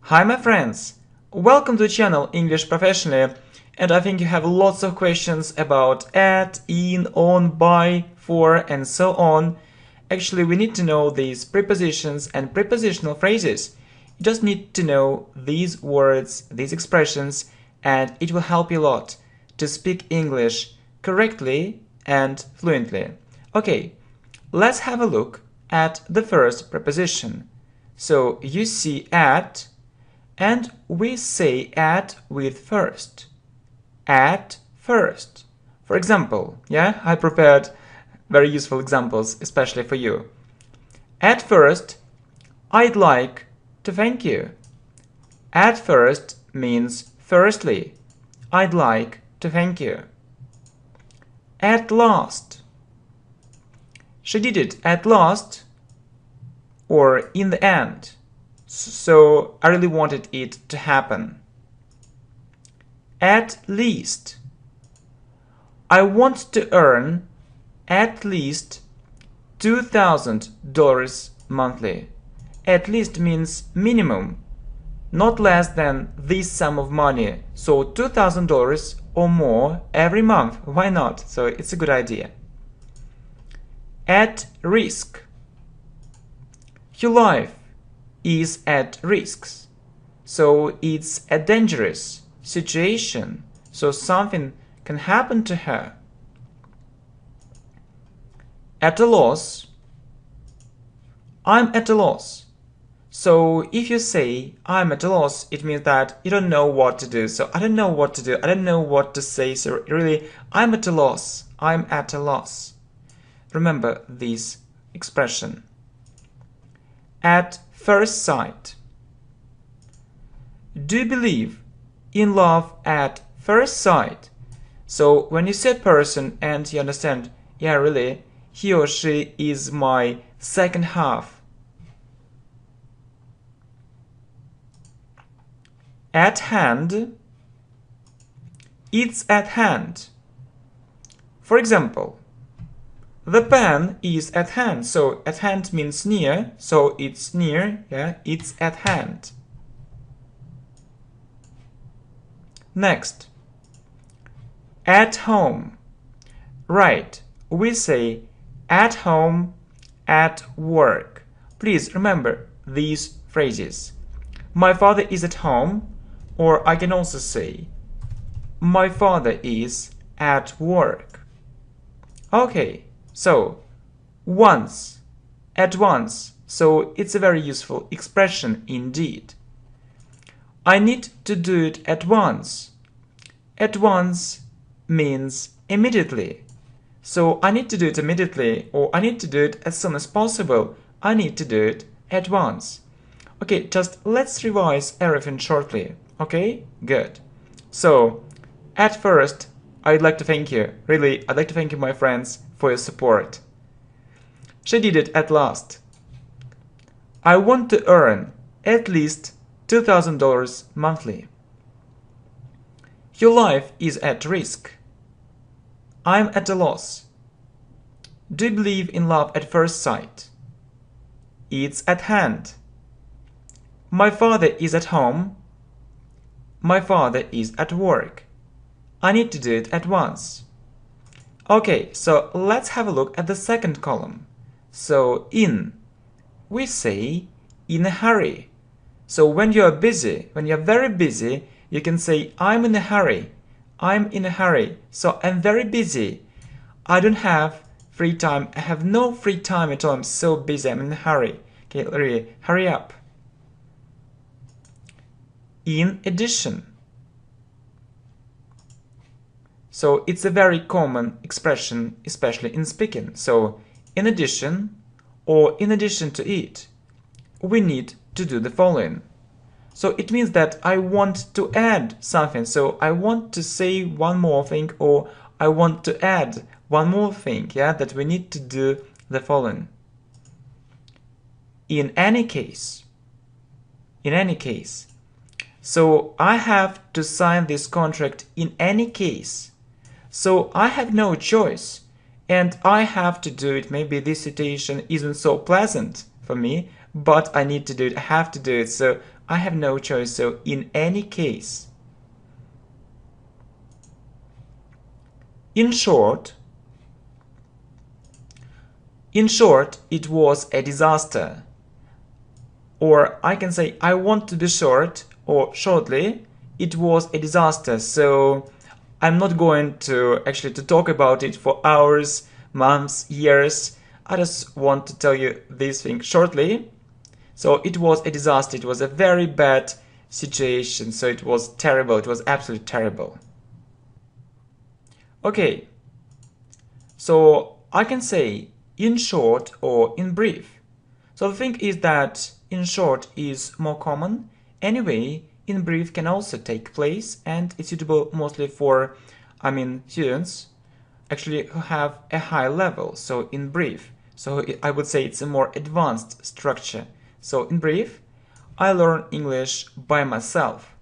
Hi my friends! Welcome to the channel English Professionally, and I think you have lots of questions about at, in, on, by, for and so on. Actually, we need to know these prepositions and prepositional phrases. You just need to know these words, these expressions, and it will help you a lot to speak English correctly and fluently. Okay, let's have a look at the first preposition. So you see at, and we say at with first. At first. For example, I prepared very useful examples, especially for you. At first, I'd like to thank you. At first means firstly. I'd like to thank you. At last. She did it at last, or in the end. So I really wanted it to happen. At least. I want to earn at least $2,000 monthly. At least means minimum, not less than this sum of money. So $2,000 or more every month. Why not? So it's a good idea. At risk. Your life is at risks. So it's a dangerous situation. So something can happen to her. At a loss. I'm at a loss. So if you say I'm at a loss, it means that you don't know what to do. So I don't know what to do. I don't know what to say. So really, I'm at a loss. I'm at a loss. Remember this expression. At first sight. Do you believe in love at first sight? So when you see a person and you understand, yeah, really, he or she is my second half. At hand. It's at hand. For example, the pen is at hand. So at hand means near. So it's near. It's at hand. Next. At home. Right. We say at home, at work. Please remember these phrases. My father is at home, or I can also say my father is at work. Okay. So, once, at once, so it's a very useful expression indeed. I need to do it at once. At once means immediately. So I need to do it immediately, or I need to do it as soon as possible. I need to do it at once. Okay, just let's revise everything shortly. Okay, good. So, at first, I'd like to thank you. Really, I'd like to thank you, my friends, for your support. She did it at last. I want to earn at least $2,000 monthly. Your life is at risk. I'm at a loss. Do you believe in love at first sight? It's at hand. My father is at home. My father is at work. I need to do it at once. Okay, so let's have a look at the second column. So in, we say in a hurry. So when you are busy, when you're very busy, you can say I'm in a hurry. I'm in a hurry. So I'm very busy. I don't have free time. I have no free time at all. I'm so busy. I'm in a hurry. Okay, hurry up. In addition. So it's a very common expression, especially in speaking. So in addition, or in addition to it, we need to do the following. So it means that I want to add something. So I want to say one more thing, or I want to add one more thing, that we need to do the following. In any case. In any case. So I have to sign this contract in any case. So I have no choice, and I have to do it. Maybe this situation isn't so pleasant for me, but I need to do it. I have to do it. So I have no choice, so in any case. In short, it was a disaster. Or I can say, I want to be short, or shortly, it was a disaster. So I'm not going to actually to talk about it for hours, months, years. I just want to tell you this thing shortly. So it was a disaster. It was a very bad situation. So it was terrible. It was absolutely terrible. Okay. So I can say in short or in brief. So the thing is that in short is more common. Anyway, in brief can also take place and it's suitable mostly for, students actually who have a high level. So in brief. So I would say it's a more advanced structure. So in brief, I learn English by myself.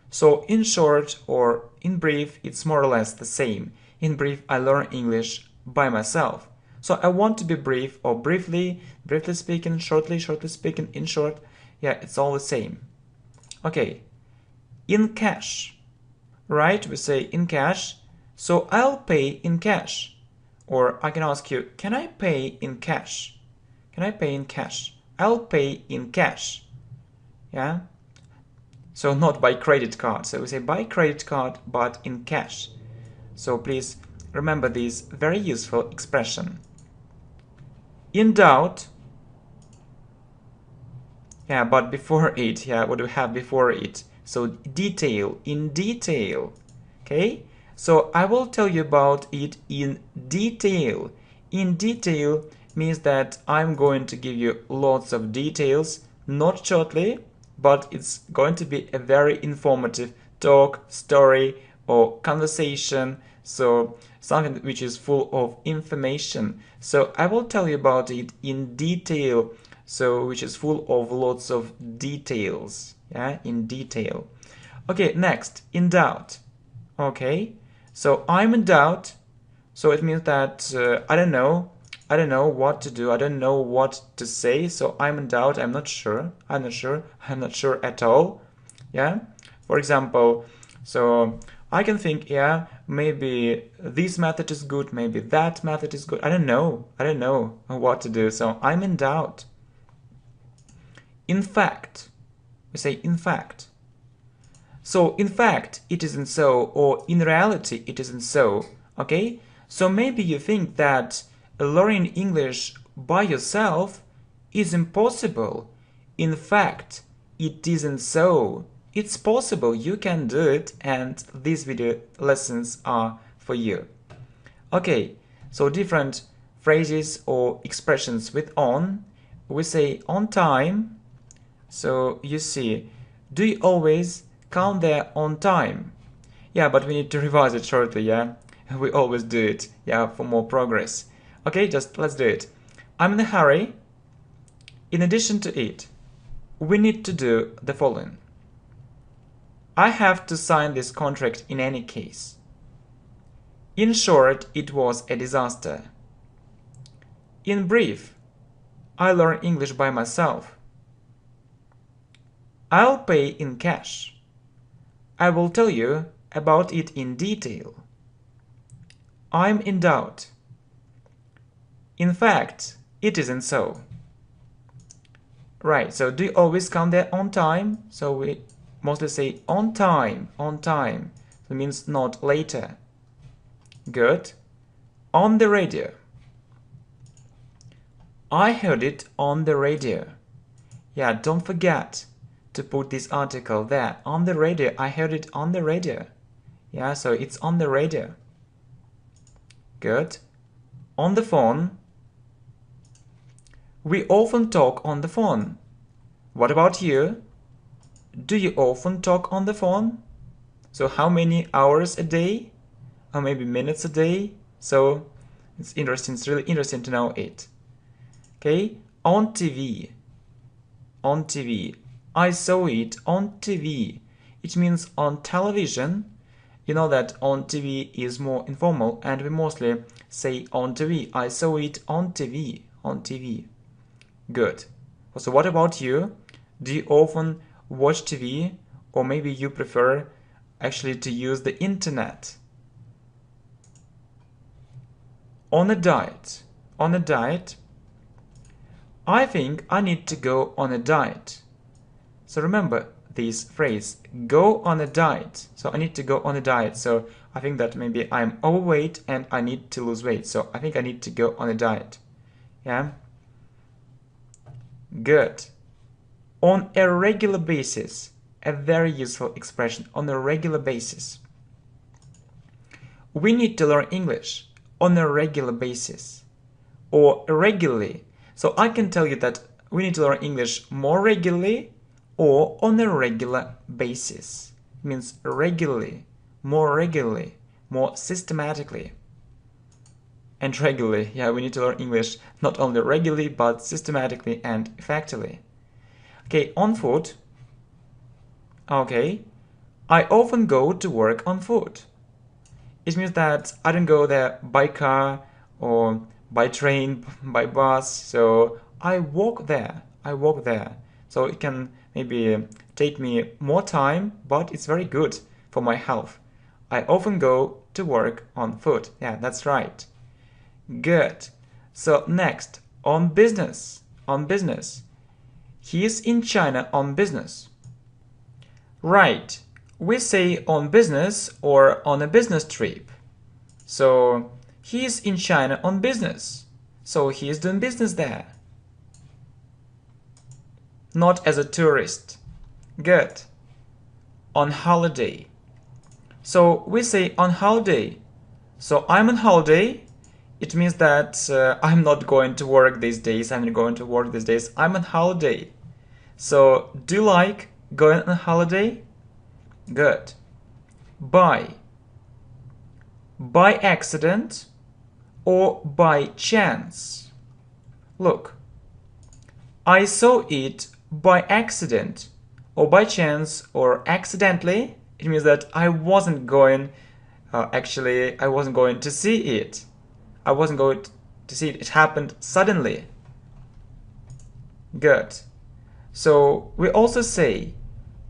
So in short or in brief, it's more or less the same. In brief, I learn English by myself. So I want to be brief or briefly speaking, shortly speaking, in short. Yeah, it's all the same. Okay, in cash, right? We say in cash. So I'll pay in cash. Or I can ask you, can I pay in cash? Can I pay in cash? I'll pay in cash. Yeah? So not by credit card. So we say by credit card, but in cash. So please remember this very useful expression. In doubt, yeah, but before it, yeah, what do we have before it? So detail, in detail, okay? So I will tell you about it in detail. In detail means that I'm going to give you lots of details, not shortly, but it's going to be a very informative talk, story, or conversation. So something which is full of information. So I will tell you about it in detail, so which is full of lots of details. Yeah, in detail. Okay, next, in doubt. Okay, so I'm in doubt. So it means that I don't know what to do. I don't know what to say. So I'm in doubt. I'm not sure at all. Yeah. For example, so I can think, yeah, maybe this method is good, maybe that method is good. I don't know what to do. So I'm in doubt. In fact, we say in fact. So in fact, it isn't so, or in reality, it isn't so. Okay? So maybe you think that learning English by yourself is impossible. In fact, it isn't so. It's possible, you can do it, and these video lessons are for you. Okay, so different phrases or expressions with on. We say on time. So you see, do you always come there on time? Yeah, but we need to revise it shortly, yeah? We always do it, yeah, for more progress. Okay, just let's do it. I'm in a hurry. In addition to it, we need to do the following. I have to sign this contract in any case. In short, it was a disaster. In brief, I learned English by myself. I'll pay in cash. I will tell you about it in detail. I'm in doubt. In fact, it isn't so. Right, so do you always come there on time? So we mostly say on time. It means not later. Good. On the radio. I heard it on the radio. Yeah, don't forget to put this article there. On the radio. I heard it on the radio. Yeah, so it's on the radio. Good. On the phone. We often talk on the phone. What about you? Do you often talk on the phone? So how many hours a day? Or maybe minutes a day? So it's interesting. It's really interesting to know it. Okay. On TV. On TV. I saw it on TV. It means on television. You know that on TV is more informal and we mostly say on TV. I saw it on TV. On TV. Good. So what about you? Do you often watch TV, or maybe you prefer actually to use the internet. On a diet. On a diet. I think I need to go on a diet. So remember this phrase, go on a diet. So I need to go on a diet. So I think that maybe I'm overweight and I need to lose weight. So I think I need to go on a diet. Yeah? Good. On a regular basis. A very useful expression, on a regular basis. We need to learn English on a regular basis or regularly. So I can tell you that we need to learn English more regularly or on a regular basis. It means regularly, more systematically. And regularly, yeah, we need to learn English not only regularly but systematically and effectively. Okay, on foot. Okay, I often go to work on foot. It means that I don't go there by car or by train, by bus, so I walk there. So it can maybe take me more time, but it's very good for my health. I often go to work on foot. Yeah, that's right. Good. So next, on business. He is in China on business. Right. We say on business or on a business trip. So he is in China on business. So he is doing business there. Not as a tourist. Good. On holiday. So we say on holiday. So I'm on holiday. It means that I'm not going to work these days. I'm on holiday. So do you like going on holiday? Good. By accident or by chance. Look, I saw it by accident or by chance or accidentally. It means that I wasn't going to see it. It happened suddenly. Good. So we also say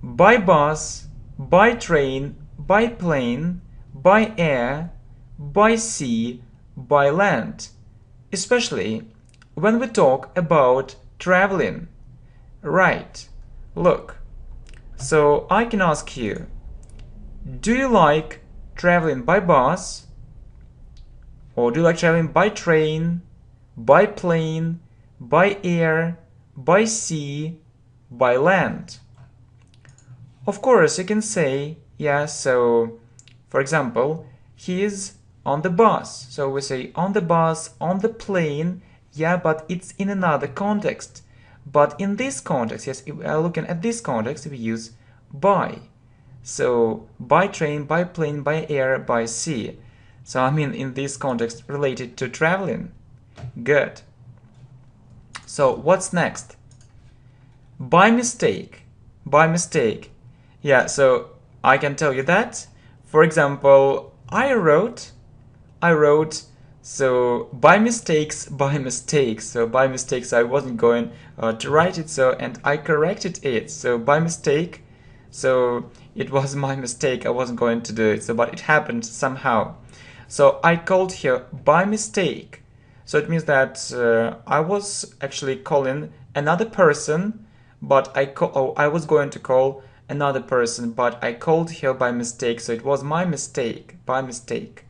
by bus, by train, by plane, by air, by sea, by land, especially when we talk about traveling. Right. Look. So I can ask you, do you like traveling by bus? Or do you like traveling by train, by plane, by air, by sea, by land? Of course, you can say, yeah, so, for example, he is on the bus. So we say on the bus, on the plane, yeah, but it's in another context. But in this context, yes, if we are looking at this context, we use by. So, by train, by plane, by air, by sea. So, I mean, in this context, related to traveling. Good. So, what's next? By mistake. Yeah, so I can tell you that. For example, I wrote, so by mistakes. So by mistakes, I wasn't going to write it, so, and I corrected it. So by mistake, so it was my mistake, I wasn't going to do it, so but it happened somehow. So I called here by mistake. So it means that I was actually calling another person, but I was going to call another person, but I called here by mistake, so it was my mistake, by mistake.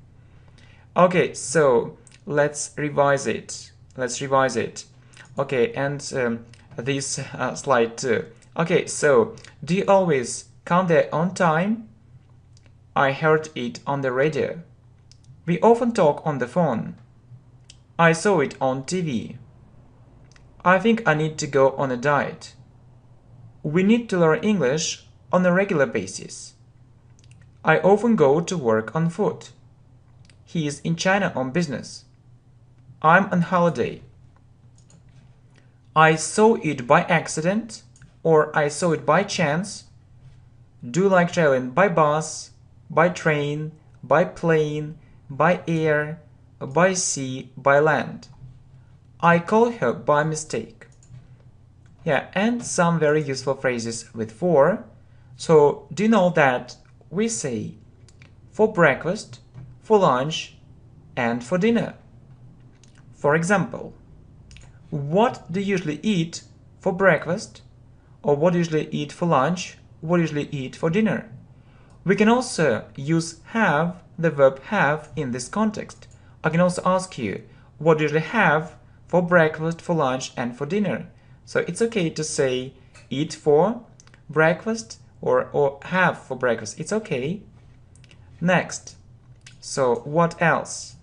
Okay, so let's revise it. Okay, and this slide too. Okay, so do you always come there on time? I heard it on the radio. We often talk on the phone. I saw it on TV. I think I need to go on a diet. We need to learn English on a regular basis. I often go to work on foot. He is in China on business. I'm on holiday. I saw it by accident or I saw it by chance. Do you like traveling by bus, by train, by plane, by air, by sea, by land? I called her by mistake. Yeah, and some very useful phrases with for. So do you know that we say for breakfast, for lunch, and for dinner? For example, what do you usually eat for breakfast? Or what do you usually eat for lunch? What do you usually eat for dinner? We can also use have, the verb have, in this context. I can also ask you, what do you usually have for breakfast, for lunch, and for dinner? So it's okay to say eat for breakfast or have for breakfast. It's okay. Next, so what else?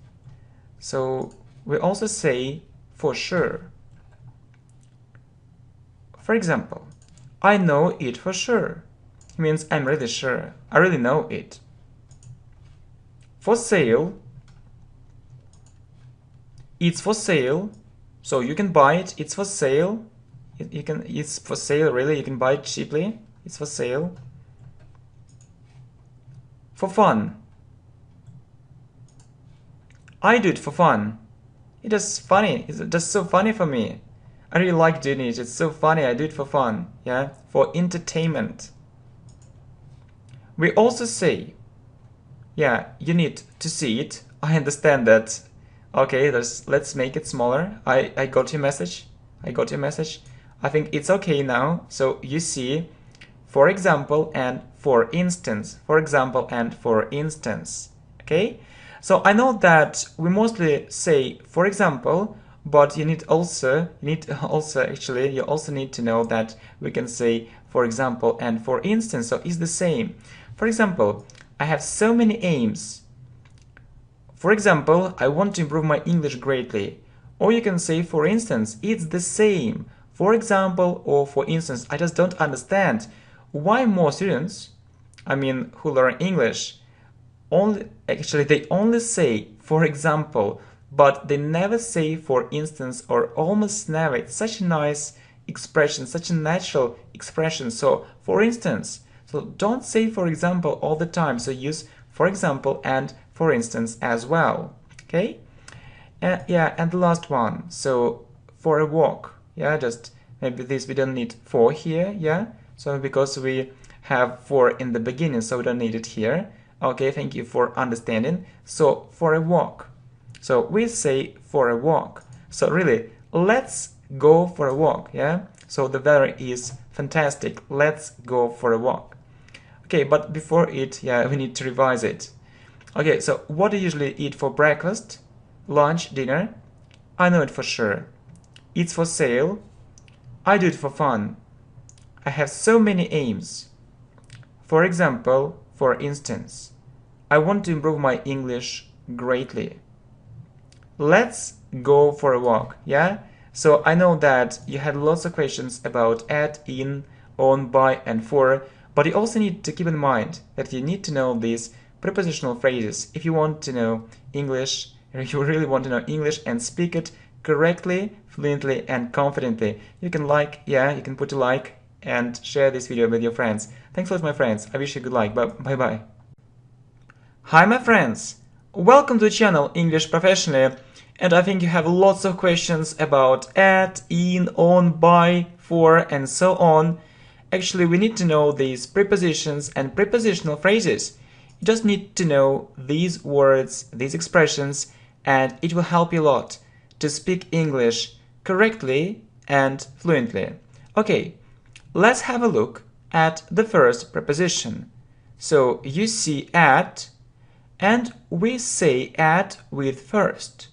So we also say for sure. For example, I know it for sure. It means I'm really sure. I really know it. For sale, it's for sale. So you can buy it. It's for sale. It's for sale, really. You can buy it cheaply. It's for sale. For fun, I do it for fun. It is funny. It's just so funny for me. I really like doing it. It's so funny. I do it for fun. Yeah, for entertainment. We also say, yeah, you need to see it. I understand that. Okay, let's make it smaller. I got your message. I got your message. I think it's okay now. So you see, for example, and for instance. For example, and for instance. Okay? So I know that we mostly say, for example, but you also need to know that we can say, for example, and for instance. So it's the same. For example, I have so many aims. For example, I want to improve my English greatly. Or you can say, for instance, it's the same. For example, or for instance, I just don't understand why more students, who learn English, they only say, for example, but they never say, for instance, or almost never. It's such a nice expression, such a natural expression. So, for instance, so don't say, for example, all the time. So use, for example, and for instance as well. Okay? Yeah, and the last one. So, for a walk. Yeah, just maybe this we don't need for here. Yeah, so because we have for in the beginning, so we don't need it here. Okay, thank you for understanding. So for a walk. So we say for a walk. So really, let's go for a walk, yeah? So the weather is fantastic. Let's go for a walk. Okay, but before it, yeah, we need to revise it. Okay, so what do you usually eat for breakfast, lunch, dinner? I know it for sure. It's for sale. I do it for fun. I have so many aims. For example, for instance, I want to improve my English greatly. Let's go for a walk, yeah? So I know that you had lots of questions about at, in, on, by, and for, but you also need to keep in mind that you need to know these prepositional phrases if you want to know English, or if you really want to know English and speak it correctly, fluently, and confidently. You can you can put a like and share this video with your friends. Thanks a lot, my friends. I wish you good luck. Bye-bye. Hi, my friends. Welcome to the channel English Professionally. And I think you have lots of questions about at, in, on, by, for, and so on. Actually, we need to know these prepositions and prepositional phrases. You just need to know these words, these expressions, and it will help you a lot to speak English correctly and fluently. Okay, let's have a look at the first preposition. So you see at, and we say at with first.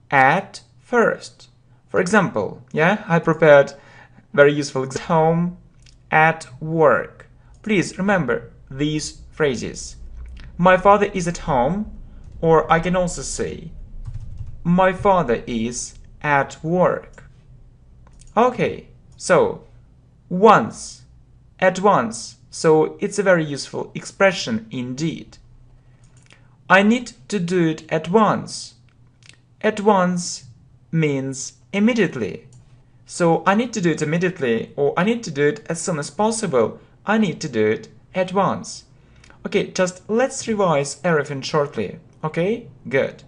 At first. For example, yeah, I prepared very useful example. Home, at work. Please remember these phrases. My father is at home, or I can also say, my father is at work. Okay, so once, at once. So it's a very useful expression indeed. I need to do it at once. At once means immediately. So I need to do it immediately, or I need to do it as soon as possible. I need to do it at once. Okay, just let's revise everything shortly. Okay, good.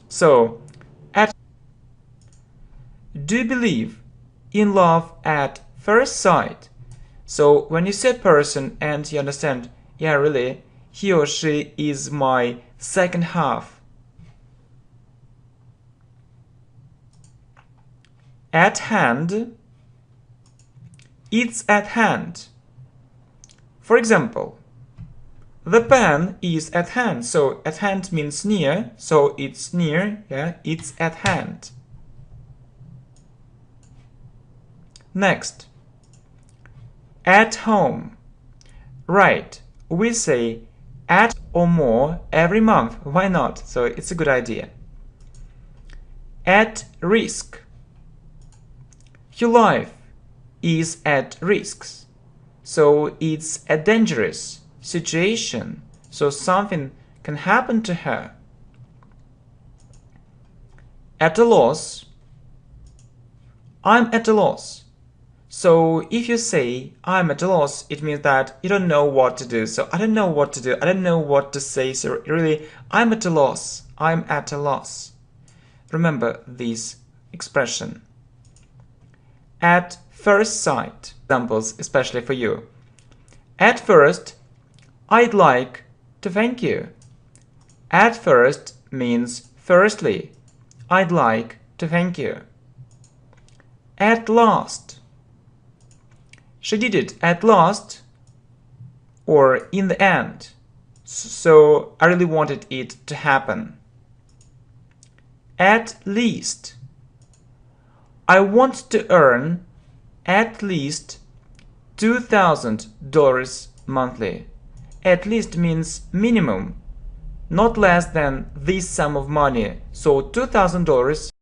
So, do you believe in love at first sight. So when you see a person and you understand, yeah, really, he or she is my second half. At hand, it's at hand. For example, the pen is at hand. So at hand means near, so it's near, yeah, it's at hand. Next, at home. Right, we say at or more every month. Why not? So it's a good idea. At risk. Your life is at risks. So it's a dangerous situation. So something can happen to her. At a loss. I'm at a loss. So if you say I'm at a loss, it means that you don't know what to do. So I don't know what to do. I don't know what to say. So really, I'm at a loss. I'm at a loss. Remember this expression. At first sight. Examples, especially for you. At first, I'd like to thank you. At first means firstly. I'd like to thank you. At last. She did it at last or in the end. So I really wanted it to happen. At least. I want to earn at least $2,000 monthly. At least means minimum, not less than this sum of money. So $2,000